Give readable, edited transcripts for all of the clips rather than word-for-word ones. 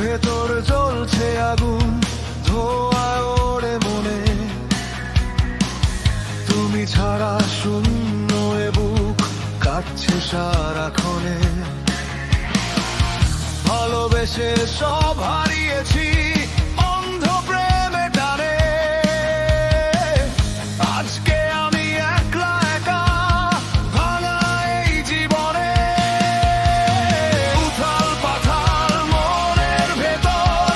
ভেতর জ্বলছে আগুন, ধোঁয়ায় ওড়ে মনে, তুমি ছাড়া শূন্য এ বুক কাটছে সারাক্ষণে। ভালোবেসে সব হারিয়েছি অন্ধ প্রেমে টানে, আজকে আমি একলা একা ভাঙা এই জীবনে। উথাল পাথাল মনের ভেতর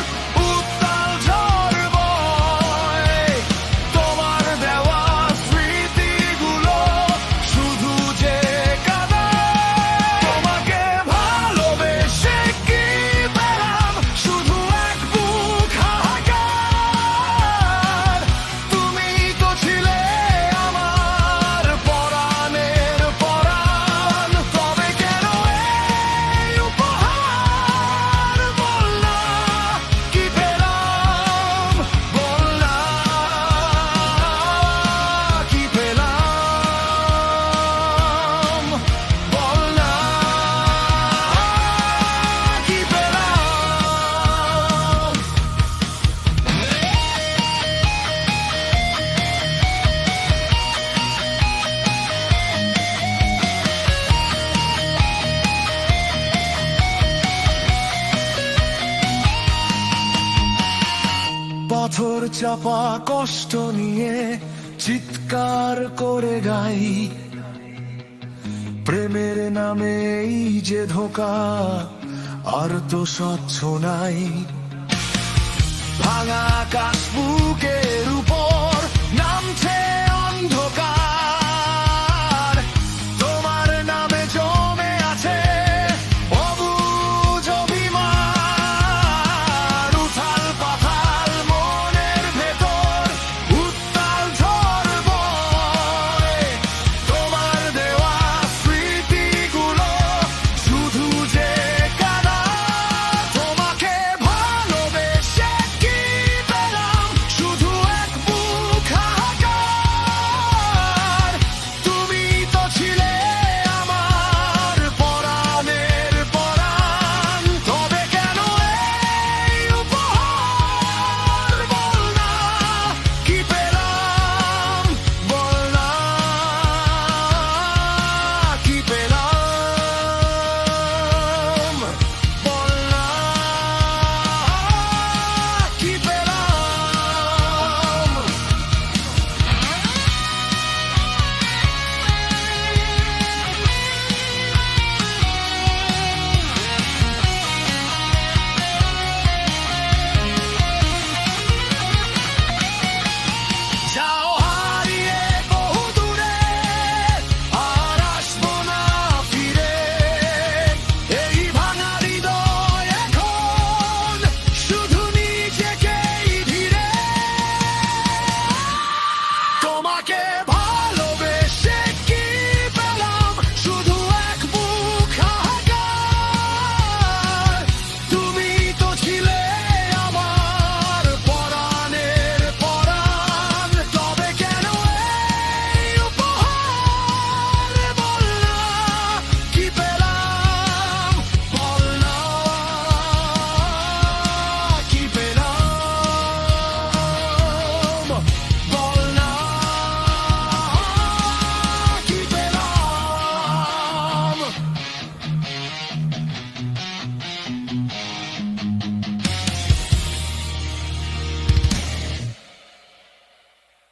উত্তাল ঝড় বয়, তোমার দেওয়া স্মৃতিগুলো শুধু যে কাঁদায়। তোমাকে ভালোবেসে কি পেলাম, শুধু এক বুক হাহাকার। তুমি তো ছিলে আমার পরাণের পরাণ, তবে কেন এই উপহার? বল না কি পেলাম, বল না কি পেলাম, বল না কি পেলাম। পাথর চাপা কষ্ট নিয়ে চিৎকার করে গাই, প্রেমের নামে এই যে ধোঁকা আর তো স্বচ্ছ নাই। ভাঙা আকাশ বুকের উপর নামছে